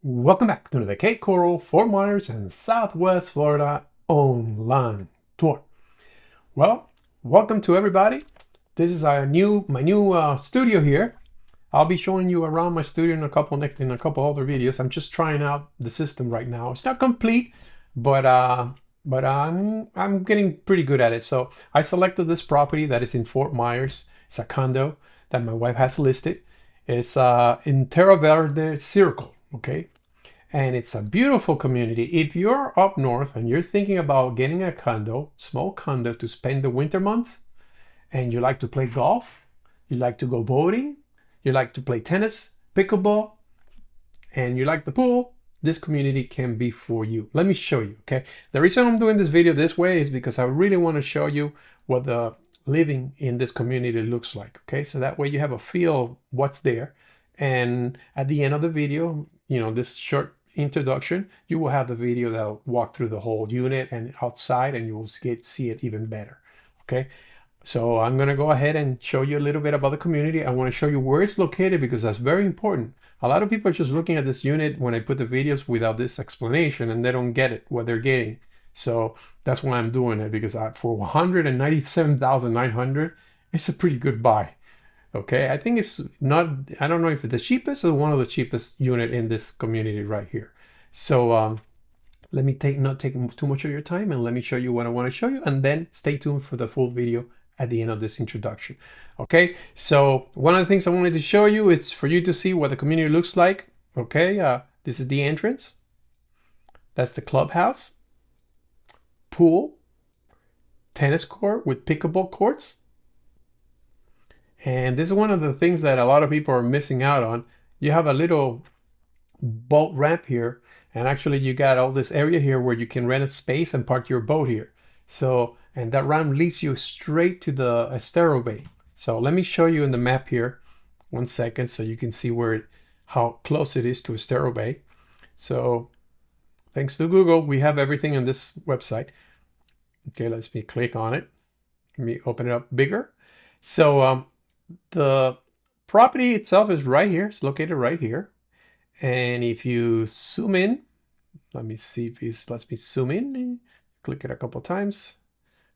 Welcome back to the Cape Coral, Fort Myers, and Southwest Florida online tour. Well, welcome to everybody. This is my new studio here. I'll be showing you around my studio in a couple other videos. I'm just trying out the system right now. It's not complete, but I'm getting pretty good at it. So I selected this property that is in Fort Myers. It's a condo that my wife has listed. It's in Terra Verde Circle. Okay, and it's a beautiful community. If you're up north and you're thinking about getting a condo, small condo to spend the winter months, and you like to play golf, you like to go boating, you like to play tennis, pickleball, and you like the pool, this community can be for you. Let me show you, okay? The reason I'm doing this video this way is because I really want to show you what the living in this community looks like, okay? So that way you have a feel of what's there. And at the end of the video, this short introduction, you will have the video that'll walk through the whole unit and outside, and you will see it even better. Okay, so I'm going to go ahead and show you a little bit about the community. I want to show you where it's located because that's very important. A lot of people are just looking at this unit when I put the videos without this explanation, and they don't get it, what they're getting. So that's why I'm doing it, because for $197,900, it's a pretty good buy. Okay, I think it's not, I don't know if it's the cheapest or one of the cheapest unit in this community right here. So let me not take too much of your time, and let me show you what I want to show you, and then stay tuned for the full video at the end of this introduction. Okay, so one of the things I wanted to show you is for you to see what the community looks like. Okay, this is the entrance. That's the clubhouse, pool, tennis court with pickleball courts. And this is one of the things that a lot of people are missing out on. You have a little boat ramp here, and actually you got all this area here where you can rent a space and park your boat here. So, and that ramp leads you straight to the Estero Bay. So let me show you in the map here, 1 second, so you can see how close it is to Estero Bay. So thanks to Google, we have everything on this website. Okay, let's click on it. Let me open it up bigger. So the property itself is right here. It's located right here. And if you zoom in, let me see if it lets me zoom in. Click it a couple times.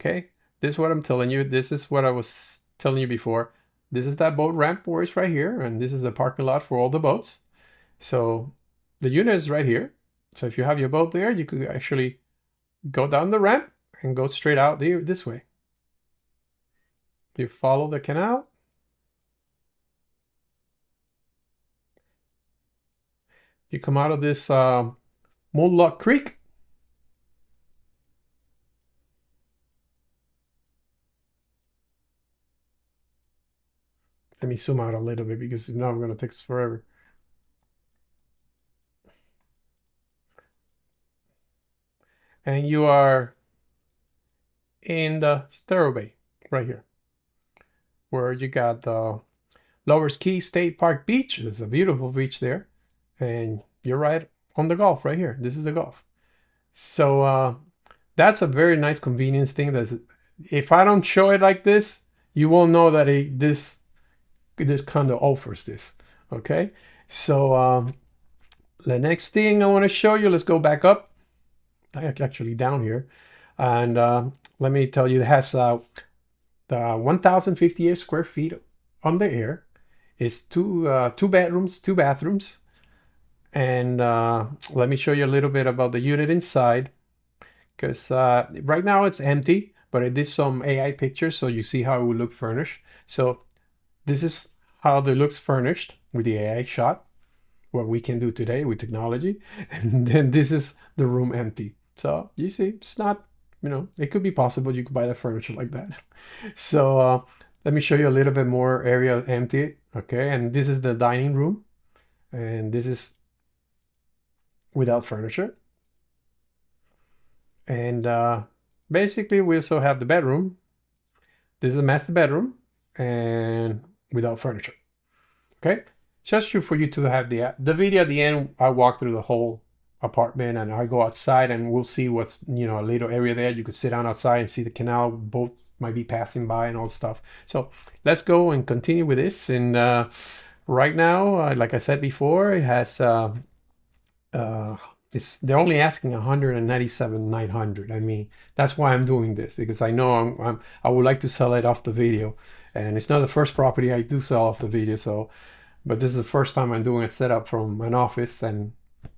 Okay, this is what I'm telling you. This is what I was telling you before. This is that boat ramp where it's right here. And this is the parking lot for all the boats. So the unit is right here. So if you have your boat there, you could actually go down the ramp and go straight out there this way. You follow the canal. You come out of this Moonlock Creek. Let me zoom out a little bit because now I'm going to take this forever. And you are in the Estero Bay right here, where you got the Lower Ski State Park Beach. There's a beautiful beach there. And you're right on the Gulf right here. This is the Gulf. So that's a very nice convenience thing. If I don't show it like this, you won't know that this condo offers this. Okay, so the next thing I want to show you, let's go back up, actually down here, and let me tell you, it has the 1,058 square feet on the air. It's two bedrooms, 2 bathrooms. And let me show you a little bit about the unit inside, because right now it's empty, but I did some AI pictures so you see how it would look furnished. So this is how it looks furnished with the AI shot, what we can do today with technology. And then this is the room empty. So you see, it's not, it could be possible you could buy the furniture like that. So let me show you a little bit more area empty. Okay, and this is the dining room, and this is without furniture. And basically we also have the bedroom. This is the master bedroom, and without furniture. Okay, just for you to have the video at the end. I walk through the whole apartment, and I go outside, and we'll see what's a little area there. You could sit down outside and see the canal. Boat might be passing by and all stuff. So let's go and continue with this. And right now, like I said before, it has they're only asking 197,900. I mean, that's why I'm doing this, because I know I would like to sell it off the video, and it's not the first property I do sell off the video. So, but this is the first time I'm doing a setup from an office, and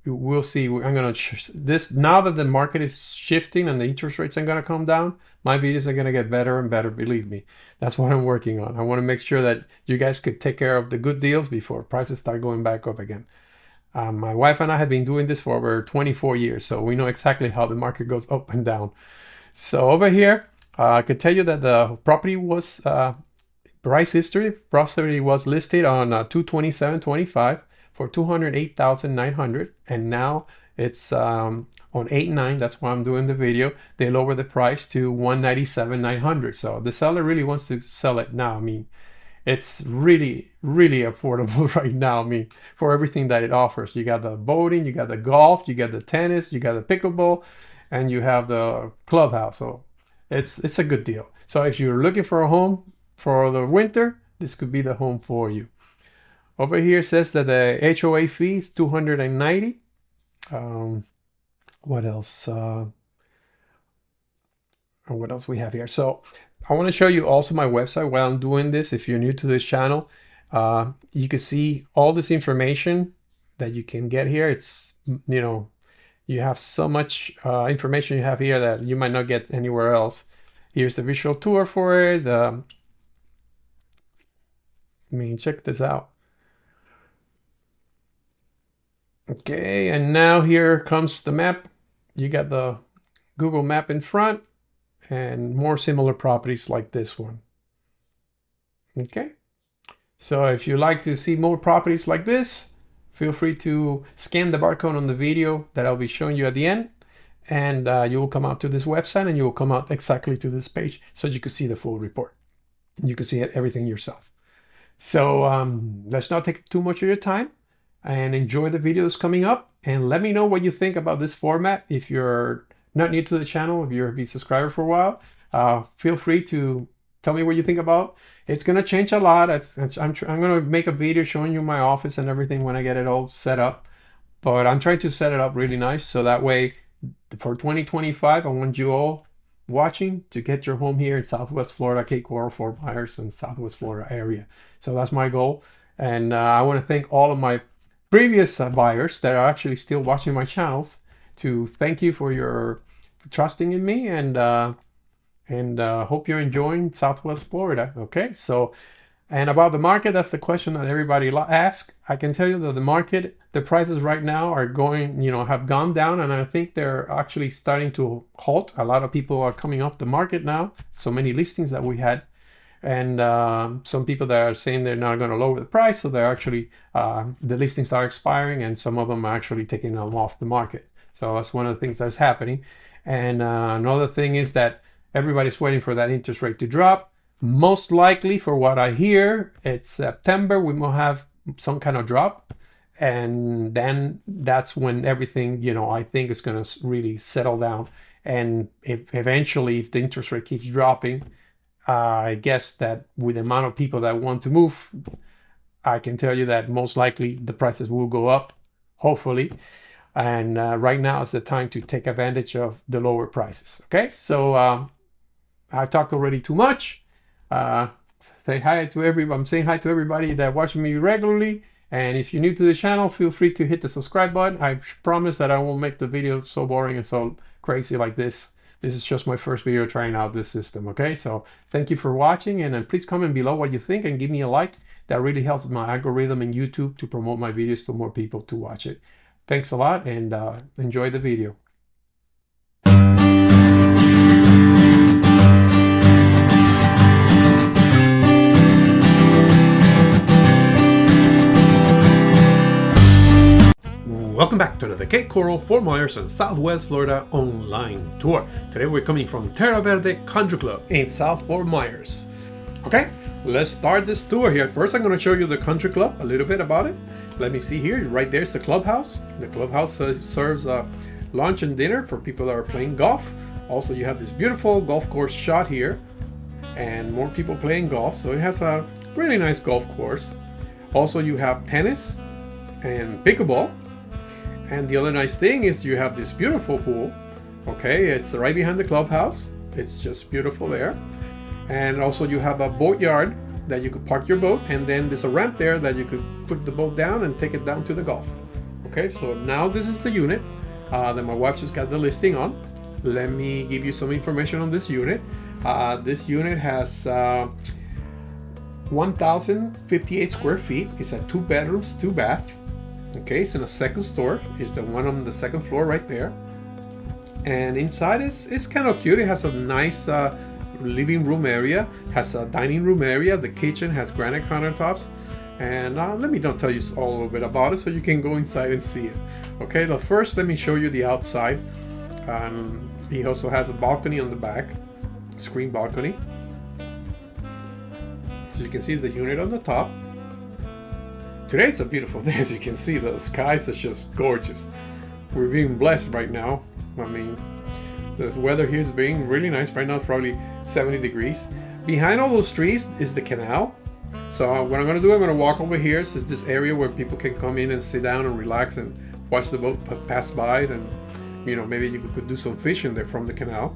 we'll see. I'm gonna this now that the market is shifting and the interest rates are gonna come down. My videos are gonna get better and better. Believe me, that's what I'm working on. I want to make sure that you guys could take care of the good deals before prices start going back up again. My wife and I have been doing this for over 24 years, so we know exactly how the market goes up and down. So over here, I can tell you that the property was price history. Property was listed on 227.25 for 208,900, and now it's on 8/9. That's why I'm doing the video. They lowered the price to 197,900. So the seller really wants to sell it now. I mean, it's really, really affordable right now. I mean, for everything that it offers. You got the boating, you got the golf, you got the tennis, you got the pickleball, and you have the clubhouse. So it's a good deal. So if you're looking for a home for the winter, this could be the home for you. Over here says that the HOA fee is $290. What else? What else we have here? So I want to show you also my website while I'm doing this. If you're new to this channel, you can see all this information that you can get here. It's, you know, you have so much information you have here that you might not get anywhere else. Here's the visual tour for it. I mean, check this out. Okay, and now here comes the map. You got the Google map in front and more similar properties like this one. Okay, so if you like to see more properties like this, feel free to scan the barcode on the video that I'll be showing you at the end, and you will come out to this website, and you will come out exactly to this page so you can see the full report. You can see everything yourself. So let's not take too much of your time, and enjoy the videos coming up, and let me know what you think about this format. If you're not new to the channel, if you're a subscriber for a while, feel free to tell me what you think about. It's going to change a lot. I'm going to make a video showing you my office and everything when I get it all set up, but I'm trying to set it up really nice, so that way for 2025, I want you all watching to get your home here in Southwest Florida, Cape Coral, Fort Myers, and Southwest Florida area. So that's my goal, and I want to thank all of my previous buyers that are actually still watching my channels, to thank you for your trusting in me, and hope you're enjoying Southwest Florida. Okay, so, and about the market, that's the question that everybody asks. I can tell you that the market, the prices right now are going, you know, have gone down, and I think they're actually starting to halt. A lot of people are coming off the market now. So many listings that we had. And some people that are saying they're not going to lower the price, so they're actually the listings are expiring, and some of them are actually taking them off the market. So that's one of the things that's happening. And another thing is that everybody's waiting for that interest rate to drop. Most likely, for what I hear, it's September we will have some kind of drop, and then that's when everything, you know, I think is going to really settle down. And if eventually, if the interest rate keeps dropping, I guess that with the amount of people that want to move, I can tell you that most likely the prices will go up, hopefully. And right now is the time to take advantage of the lower prices. Okay, so I've talked already too much. Say hi to everybody. I'm saying hi to everybody that watching me regularly. And if you're new to the channel, feel free to hit the subscribe button. I promise that I won't make the video so boring and so crazy like this. This is just my first video trying out this system, okay? So thank you for watching, and please comment below what you think and give me a like. That really helps my algorithm in YouTube to promote my videos to more people to watch it. Thanks a lot, and enjoy the video. Welcome back to the Cape Coral, Fort Myers, and Southwest Florida online tour. Today we're coming from Blvd Country Club in South Fort Myers. Okay, let's start this tour here. First, I'm going to show you the country club, a little bit about it. Let me see here. Right there's the clubhouse. The clubhouse serves lunch and dinner for people that are playing golf. Also, you have this beautiful golf course shot here, and more people playing golf. So it has a really nice golf course. Also, you have tennis and pickleball. And the other nice thing is you have this beautiful pool. Okay, it's right behind the clubhouse. It's just beautiful there. And also you have a boat yard that you could park your boat, and then there's a ramp there that you could put the boat down and take it down to the Gulf. Okay, so now this is the unit that my wife just got the listing on. Let me give you some information on this unit. This unit has 1,058 square feet. It's at 2 bedrooms, 2 baths. Okay, it's in a second story. It's the one on the second floor right there. And inside it's kind of cute. It has a nice living room area, has a dining room area. The kitchen has granite countertops. And let me not tell you all a little bit about it so you can go inside and see it. Okay, now first let me show you the outside. He also has a balcony on the back, screen balcony. As you can see, the unit on the top. Today it's a beautiful day. As you can see, the skies are just gorgeous. We're being blessed right now. I mean, the weather here is being really nice. Right now it's probably 70 degrees. Behind all those trees is the canal. So what I'm going to do, I'm going to walk over here. So it's this area where people can come in and sit down and relax and watch the boat pass by. And, you know, maybe you could do some fishing there from the canal.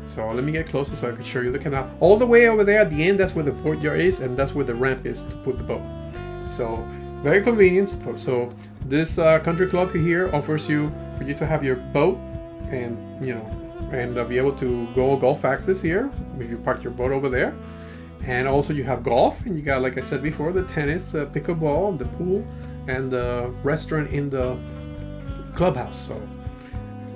So let me get closer so I can show you the canal. All the way over there at the end, that's where the courtyard is, and that's where the ramp is to put the boat. So very convenient. So this country club here offers you for you to have your boat and, you know, and be able to go golf access here if you park your boat over there. And also you have golf, and you got, like I said before, the tennis, the pickleball, the pool, and the restaurant in the clubhouse. So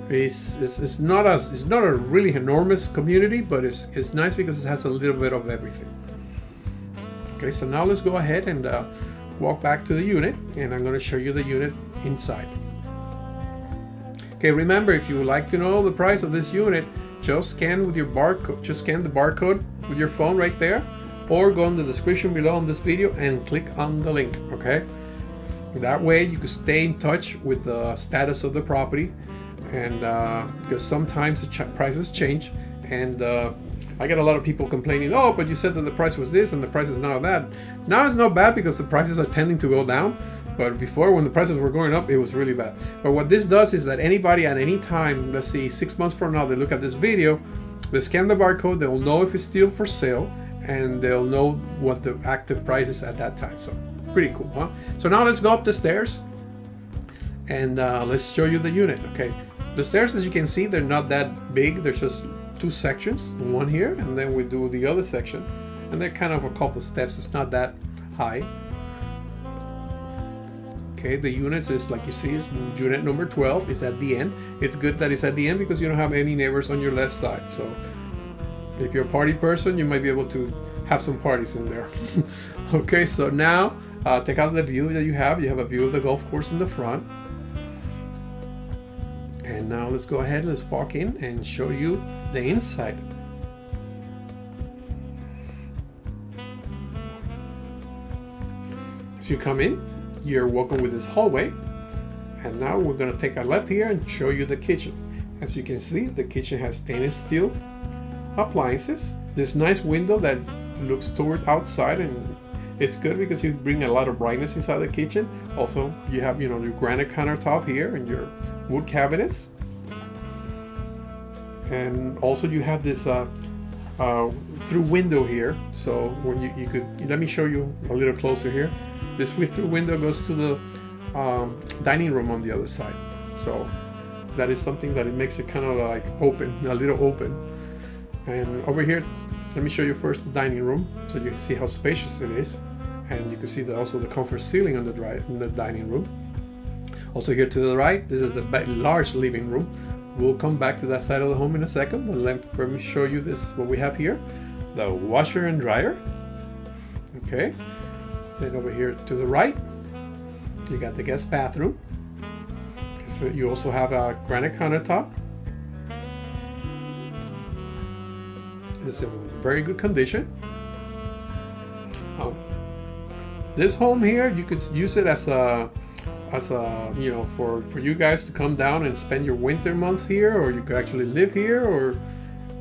it's not a really enormous community, but it's nice because it has a little bit of everything. Okay, so now let's go ahead and walk back to the unit, and I'm going to show you the unit inside. Okay, remember, if you would like to know the price of this unit, just scan with your barcode. Just scan the barcode with your phone right there, or go in the description below on this video and click on the link. Okay, that way you can stay in touch with the status of the property, and because sometimes the prices change, and I get a lot of people complaining, oh, but you said that the price was this and the price is now that. Now it's not bad because the prices are tending to go down. But before, when the prices were going up, it was really bad. But what this does is that anybody at any time, let's see, 6 months from now, they look at this video, they scan the barcode, they'll know if it's still for sale, and they'll know what the active price is at that time. So pretty cool, huh? So now let's go up the stairs, and let's show you the unit. Okay, the stairs, as you can see, they're not that big. There's just 2 sections, one here, and then we do the other section, and they're kind of a couple steps. It's not that high. Okay, the units is, like you see, is unit number 12 is at the end. It's good that it's at the end because you don't have any neighbors on your left side. So if you're a party person, you might be able to have some parties in there. Okay, so now take out the view that you have. You have a view of the golf course in the front. And now let's go ahead, let's walk in and show you the inside. As you come in, you're welcome with this hallway, and now we're going to take a left here and show you the kitchen. As you can see, the kitchen has stainless steel appliances, this nice window that looks towards outside, and it's good because you bring a lot of brightness inside the kitchen. Also, you have, you know, your granite countertop here and your wood cabinets, and also you have this through window here. So when you could, let me show you a little closer here. This through window goes to the dining room on the other side. So that is something that it makes it kind of like open, a little open. And over here, let me show you first the dining room, so you can see how spacious it is, and you can see also the comfort ceiling on the dining room. Also here to the right, this is the large living room. We'll come back to that side of the home in a second, but let me show you this, what we have here, the washer and dryer. Okay. Then over here to the right, you got the guest bathroom. So you also have a granite countertop. It's in very good condition. This home here, you could use it as a you know, for you guys to come down and spend your winter months here, or you could actually live here, or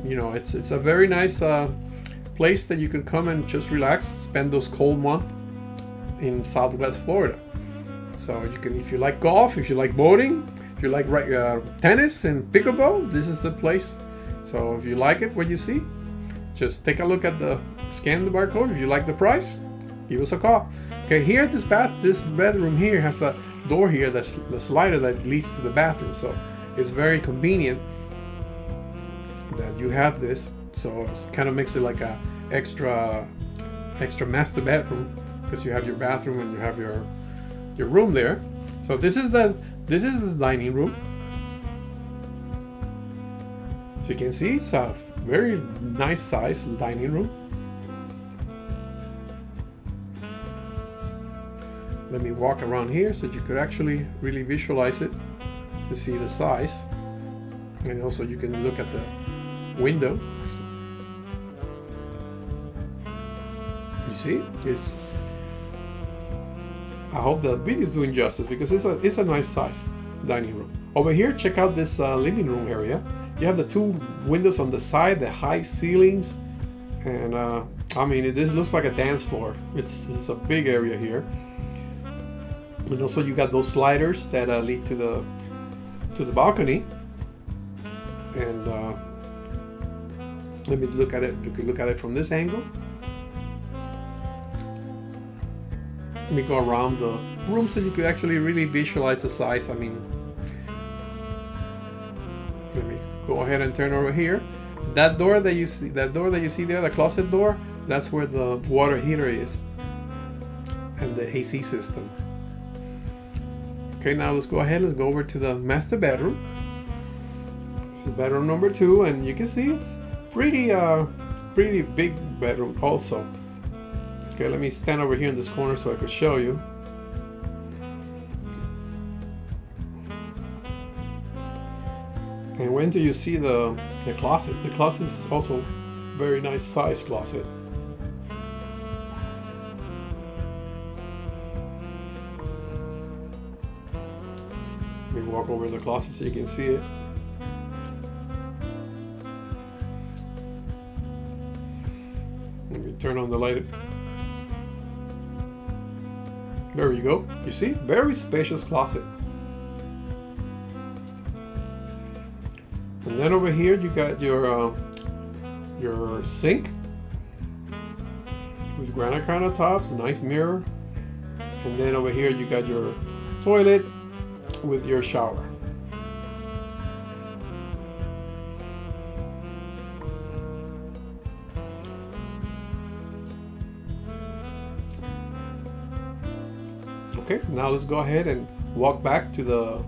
you know, it's a very nice place that you can come and just relax, spend those cold months in Southwest Florida. So So you can, if you like golf, if you like boating, if you like tennis and pickleball, this is the place. So if you like it, what you see, just take a look at scan the barcode. If you like the price, give us a call. Okay, here this bedroom here has a door here, that's the slider that leads to the bathroom. So it's very convenient that you have this. So it kind of makes it like a extra master bedroom, because you have your bathroom and you have your room there. So this is the dining room. So you can see it's a very nice size dining room. Let me walk around here so you could actually really visualize it to see the size, and also you can look at the window. You see, I hope the video is doing justice, because it's a nice size dining room. Over here, check out this living room area. You have the two windows on the side, the high ceilings, and I mean, this looks like a dance floor. This is a big area here. And also you got those sliders that lead to the balcony. And let me look at it. You can look at it from this angle. Let me go around the room so you could actually really visualize the size. I mean, let me go ahead and turn over here. That door that you see there, the closet door, that's where the water heater is and the AC system. Okay, now let's go ahead. Let's go over to the master bedroom. This is bedroom number 2, and you can see it's pretty big bedroom also. Okay, let me stand over here in this corner so I could show you. And when do you see the closet? The closet is also very nice size closet. Let me walk over the closet so you can see it. Let me turn on the light. There you go. You see? Very spacious closet. And then over here you got your sink with granite countertops, nice mirror. And then over here you got your toilet with your shower. Okay, now let's go ahead and walk back to the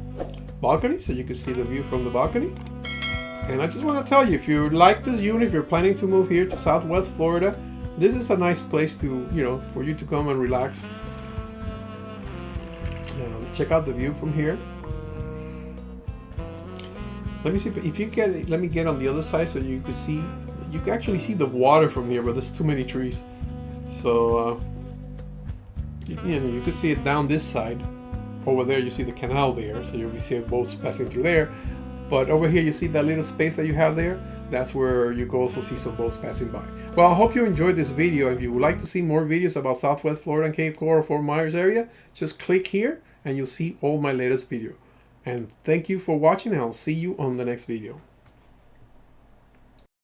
balcony so you can see the view from the balcony. And I just want to tell you, if you like this unit, if you're planning to move here to Southwest Florida, this is a nice place to, for you to come and relax. Check out the view from here. Let me see if you get. Let me get on the other side so you can see. You can actually see the water from here, but there's too many trees. So you can see it down this side. Over there, you see the canal there, so you'll see boats passing through there. But over here, you see that little space that you have there. That's where you can also see some boats passing by. Well, I hope you enjoyed this video. If you would like to see more videos about Southwest Florida and Cape Coral, Fort Myers area, just click here and you'll see all my latest video. And thank you for watching, and I'll see you on the next video.